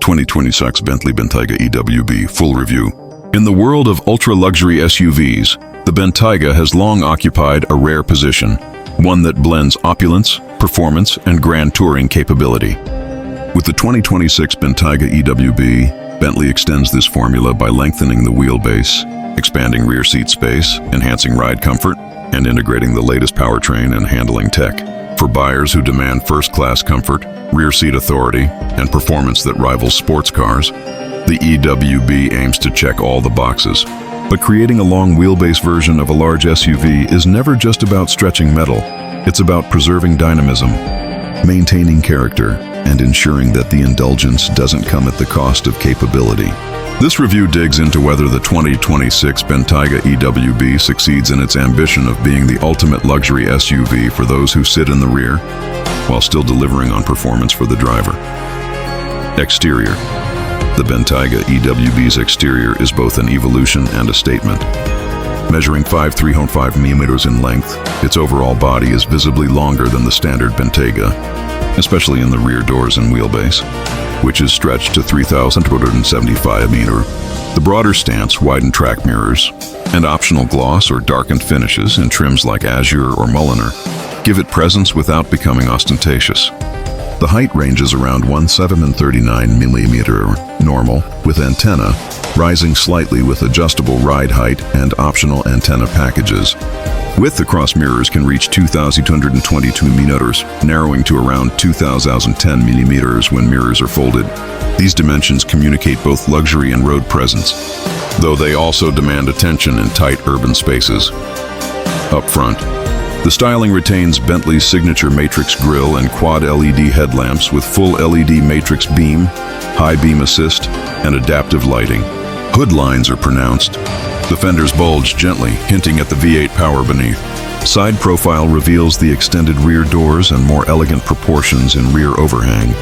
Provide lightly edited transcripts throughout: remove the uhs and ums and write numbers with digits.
2026 Bentley Bentayga EWB full review. In the world of ultra-luxury SUVs, the Bentayga has long occupied a rare position, one that blends opulence, performance, and grand touring capability. With the 2026 Bentayga EWB, Bentley extends this formula by lengthening the wheelbase, expanding rear seat space, enhancing ride comfort, and integrating the latest powertrain and handling tech. For buyers who demand first-class comfort, rear seat authority, and performance that rivals sports cars, the EWB aims to check all the boxes. But creating a long wheelbase version of a large SUV is never just about stretching metal. It's about preserving dynamism, maintaining character, and ensuring that the indulgence doesn't come at the cost of capability. This review digs into whether the 2026 Bentayga EWB succeeds in its ambition of being the ultimate luxury SUV for those who sit in the rear, while still delivering on performance for the driver. Exterior. The Bentayga EWB's exterior is both an evolution and a statement. Measuring 5.305 mm in length, its overall body is visibly longer than the standard Bentayga, especially in the rear doors and wheelbase, which is stretched to 3,275 mm. The broader stance, widened track mirrors, and optional gloss or darkened finishes in trims like Azure or Mulliner give it presence without becoming ostentatious. The height ranges around 1.739 mm normal, with antenna rising slightly with adjustable ride height and optional antenna packages. Width across mirrors can reach 2,222 mm, narrowing to around 2,010 mm when mirrors are folded. These dimensions communicate both luxury and road presence, though they also demand attention in tight urban spaces. Up front, the styling retains Bentley's signature matrix grille and quad LED headlamps with full LED matrix beam, high beam assist, and adaptive lighting. Hood lines are pronounced. The fenders bulge gently, hinting at the V8 power beneath. Side profile reveals the extended rear doors and more elegant proportions in rear overhang.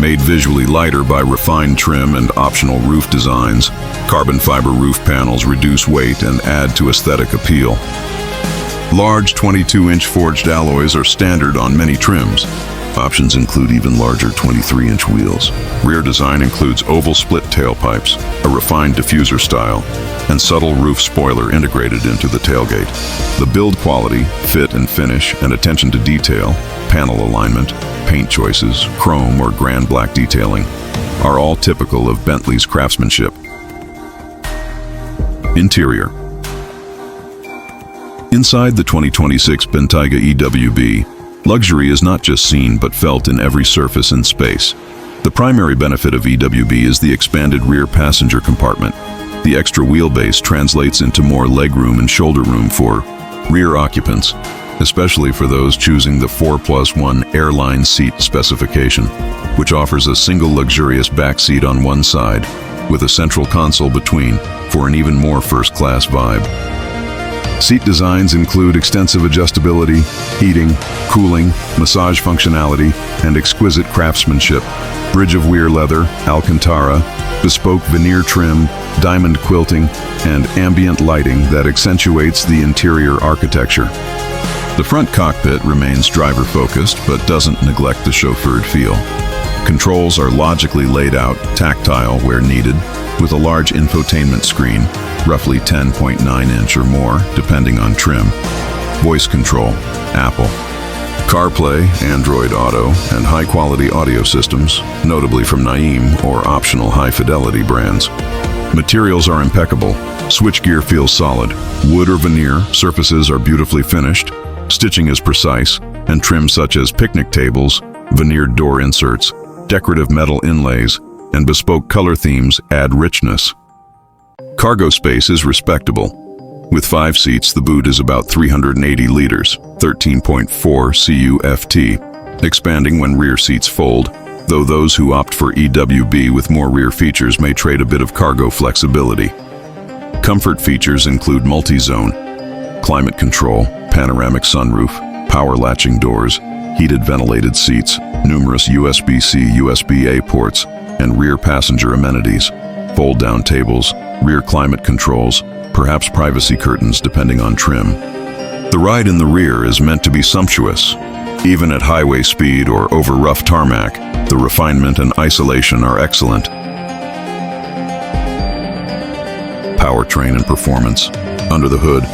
Made visually lighter by refined trim and optional roof designs, carbon fiber roof panels reduce weight and add to aesthetic appeal. Large 22-inch forged alloys are standard on many trims. Options include even larger 23-inch wheels. Rear design includes oval split tailpipes, a refined diffuser style, and subtle roof spoiler integrated into the tailgate. The build quality, fit and finish, and attention to detail, panel alignment, paint choices, chrome or grand black detailing, are all typical of Bentley's craftsmanship. Interior. Inside the 2026 Bentayga EWB, luxury is not just seen but felt in every surface and space. The primary benefit of EWB is the expanded rear passenger compartment. The extra wheelbase translates into more legroom and shoulder room for rear occupants, especially for those choosing the 4+1 Airline Seat specification, which offers a single luxurious back seat on one side with a central console between for an even more first-class vibe. Seat designs include extensive adjustability, heating, cooling, massage functionality, and exquisite craftsmanship. Bridge of weir leather, Alcantara, bespoke veneer trim, diamond quilting, and ambient lighting that accentuates the interior architecture. The front cockpit remains driver-focused but doesn't neglect the chauffeured feel. Controls are logically laid out, tactile where needed, with a large infotainment screen, roughly 10.9-inch or more, depending on trim. Voice control, Apple. CarPlay, Android Auto, and high-quality audio systems, notably from Naeem or optional high-fidelity brands. Materials are impeccable. Switchgear feels solid. Wood or veneer surfaces are beautifully finished. Stitching is precise, and trims such as picnic tables, veneered door inserts, decorative metal inlays, and bespoke color themes add richness. Cargo space is respectable. With 5 seats, the boot is about 380 liters, 13.4 CUFT, expanding when rear seats fold, though those who opt for EWB with more rear features may trade a bit of cargo flexibility. Comfort features include multi-zone, climate control, panoramic sunroof, power latching doors, heated ventilated seats, numerous USB-C, USB-A ports, and rear passenger amenities, fold-down tables, rear climate controls, perhaps privacy curtains depending on trim. The ride in the rear is meant to be sumptuous. Even at highway speed or over rough tarmac, the refinement and isolation are excellent. Powertrain and performance. Under the hood,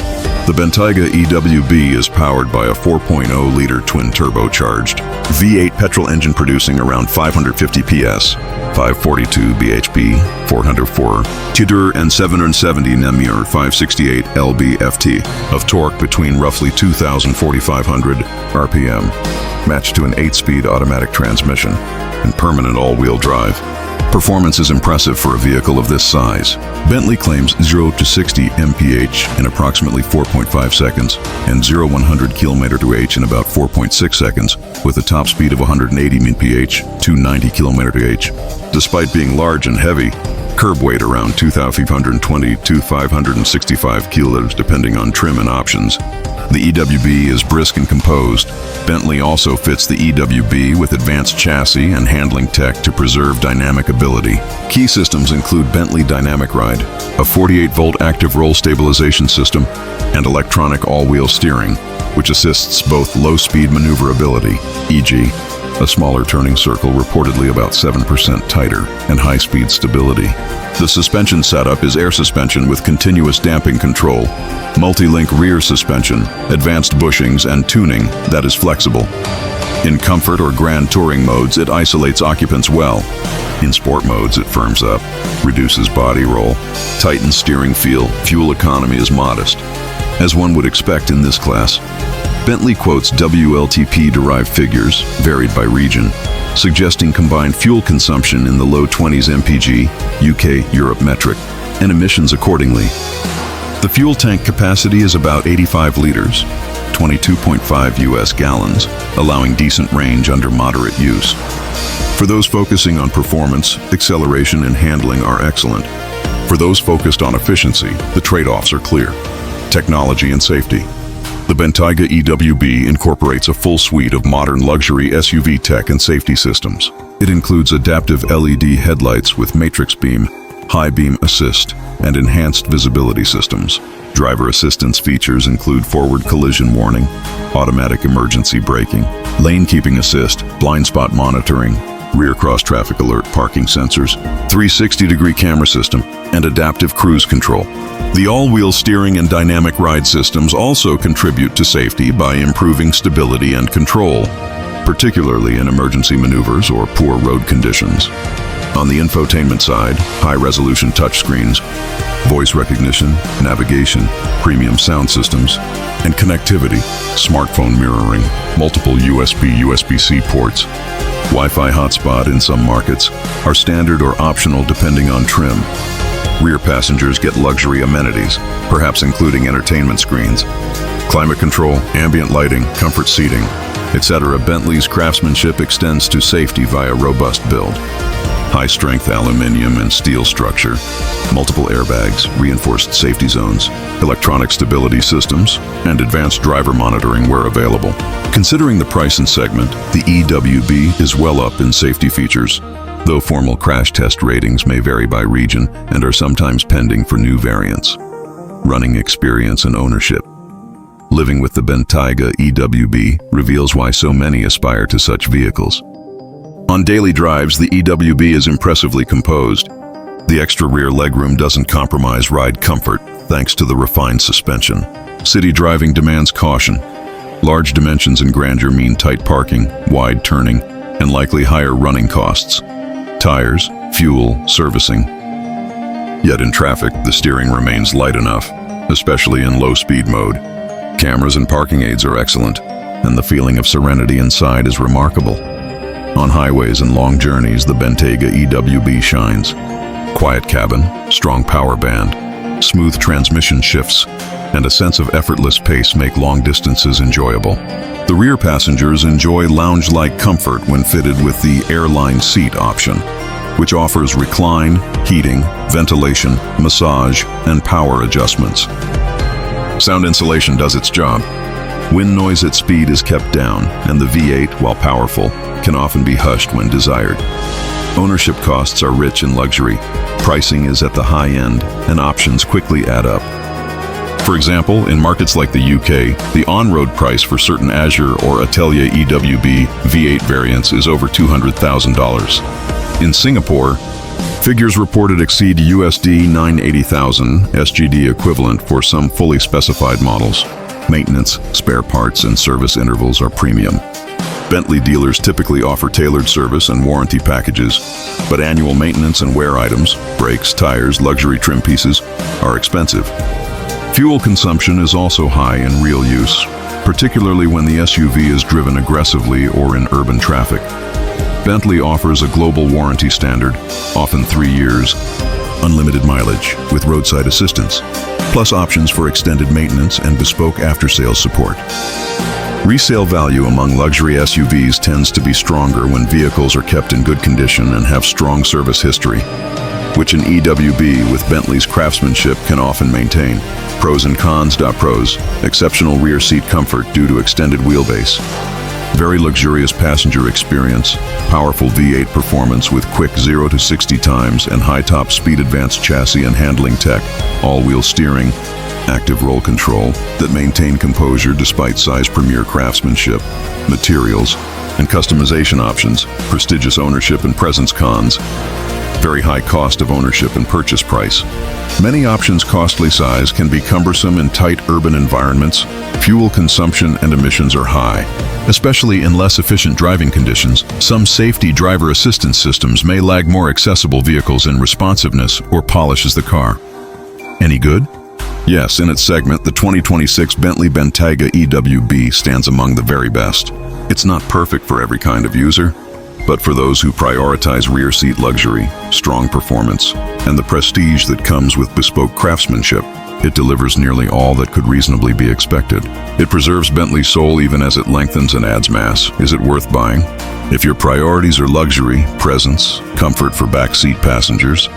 the Bentayga EWB is powered by a 4.0-liter twin-turbocharged V8 petrol engine producing around 550 PS, 542 bhp, 404 Tudor and 770 Nm 568 lb-ft of torque between roughly 2,400 RPM, matched to an 8-speed automatic transmission and permanent all-wheel drive. Performance is impressive for a vehicle of this size. Bentley claims 0 to 60 mph in approximately 4.5 seconds and 0-100 km/h in about 4.6 seconds, with a top speed of 180 mph to 90 km/h. Despite being large and heavy, curb weight around 2,520 to 565 kilos depending on trim and options. The EWB is brisk and composed. Bentley also fits the EWB with advanced chassis and handling tech to preserve dynamic ability. Key systems include Bentley Dynamic Ride, a 48-volt active roll stabilization system, and electronic all-wheel steering, which assists both low-speed maneuverability, e.g., a smaller turning circle reportedly about 7% tighter, and high-speed stability. The suspension setup is air suspension with continuous damping control, multi-link rear suspension, advanced bushings, and tuning that is flexible. In comfort or grand touring modes, it isolates occupants well. In sport modes, it firms up, reduces body roll, tightens steering feel. Fuel economy is modest, as one would expect in this class. Bentley quotes WLTP-derived figures, varied by region, suggesting combined fuel consumption in the low 20s mpg, UK, Europe metric, and emissions accordingly. The fuel tank capacity is about 85 liters, 22.5 US gallons, allowing decent range under moderate use. For those focusing on performance, acceleration and handling are excellent. For those focused on efficiency, the trade-offs are clear. Technology and safety. The Bentayga EWB incorporates a full suite of modern luxury SUV tech and safety systems. It includes adaptive LED headlights with matrix beam, high beam assist, and enhanced visibility systems. Driver assistance features include forward collision warning, automatic emergency braking, lane keeping assist, blind spot monitoring, rear cross traffic alert parking sensors, 360-degree camera system, and adaptive cruise control. The all-wheel steering and dynamic ride systems also contribute to safety by improving stability and control, particularly in emergency maneuvers or poor road conditions. On the infotainment side, high-resolution touchscreens, voice recognition, navigation, premium sound systems, and connectivity, smartphone mirroring, multiple USB/USB-C ports, Wi-Fi hotspot in some markets, are standard or optional depending on trim. Rear passengers get luxury amenities, perhaps including entertainment screens, climate control, ambient lighting, comfort seating, etc. Bentley's craftsmanship extends to safety via robust build. High-strength aluminum and steel structure, multiple airbags, reinforced safety zones, electronic stability systems, and advanced driver monitoring where available. Considering the price and segment, the EWB is well up in safety features, though formal crash test ratings may vary by region and are sometimes pending for new variants. Running experience and ownership. Living with the Bentayga EWB reveals why so many aspire to such vehicles. On daily drives, the EWB is impressively composed. The extra rear legroom doesn't compromise ride comfort thanks to the refined suspension. City driving demands caution. Large dimensions and grandeur mean tight parking, wide turning, and likely higher running costs. Tires, fuel, servicing. Yet in traffic, the steering remains light enough, especially in low-speed mode. Cameras and parking aids are excellent, and the feeling of serenity inside is remarkable. On highways and long journeys, the Bentayga EWB shines. Quiet cabin, strong power band, smooth transmission shifts, and a sense of effortless pace make long distances enjoyable. The rear passengers enjoy lounge-like comfort when fitted with the Airline Seat option, which offers recline, heating, ventilation, massage, and power adjustments. Sound insulation does its job. Wind noise at speed is kept down, and the V8, while powerful, can often be hushed when desired. Ownership costs are rich in luxury, pricing is at the high end, and options quickly add up. For example, in markets like the UK, the on-road price for certain Azure or Atelier EWB V8 variants is over $200,000. In Singapore, figures reported exceed USD 980,000 SGD equivalent for some fully specified models. Maintenance, spare parts, and service intervals are premium. Bentley dealers typically offer tailored service and warranty packages, but annual maintenance and wear items, brakes, tires, luxury trim pieces, are expensive. Fuel consumption is also high in real use, particularly when the SUV is driven aggressively or in urban traffic. Bentley offers a global warranty standard, often 3 years, unlimited mileage with roadside assistance, plus options for extended maintenance and bespoke after-sales support. Resale value among luxury SUVs tends to be stronger when vehicles are kept in good condition and have strong service history, which an EWB with Bentley's craftsmanship can often maintain. Pros and cons. Pros: exceptional rear seat comfort due to extended wheelbase. Very luxurious passenger experience, powerful V8 performance with quick 0 to 60 times and high top speed, advanced chassis and handling tech, all-wheel steering, active roll control that maintain composure despite size, premier craftsmanship, materials, and customization options, prestigious ownership and presence. Cons: very high cost of ownership and purchase price. Many options. Costly size can be cumbersome in tight urban environments. Fuel consumption and emissions are high, especially in less efficient driving conditions. Some safety driver assistance systems may lag more accessible vehicles in responsiveness or polishes the car. Any good? Yes, in its segment, the 2026 Bentley Bentayga EWB stands among the very best. It's not perfect for every kind of user, but for those who prioritize rear seat luxury, strong performance, and the prestige that comes with bespoke craftsmanship, it delivers nearly all that could reasonably be expected. It preserves Bentley's soul even as it lengthens and adds mass. Is it worth buying? If your priorities are luxury, presence, comfort for backseat passengers,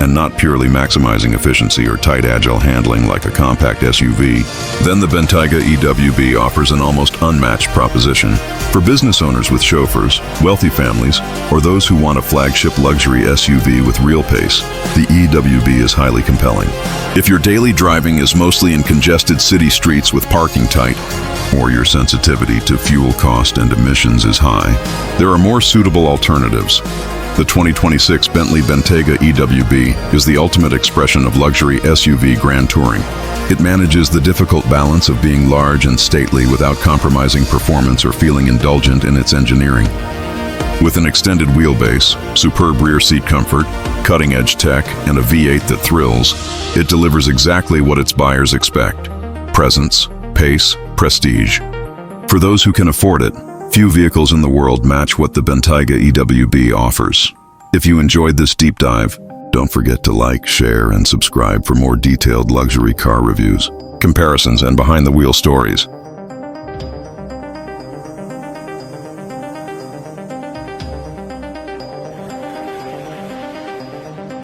and not purely maximizing efficiency or tight agile handling like a compact SUV, then the Bentayga EWB offers an almost unmatched proposition. For business owners with chauffeurs, wealthy families, or those who want a flagship luxury SUV with real pace, the EWB is highly compelling. If your daily driving is mostly in congested city streets with parking tight, or your sensitivity to fuel cost and emissions is high, there are more suitable alternatives. The 2026 Bentley Bentayga EWB is the ultimate expression of luxury SUV grand touring. It manages the difficult balance of being large and stately without compromising performance or feeling indulgent in its engineering. With an extended wheelbase, superb rear seat comfort, cutting-edge tech, and a V8 that thrills, it delivers exactly what its buyers expect: presence, pace, prestige. For those who can afford it, few vehicles in the world match what the Bentayga EWB offers. If you enjoyed this deep dive, don't forget to like, share, and subscribe for more detailed luxury car reviews, comparisons, and behind-the-wheel stories.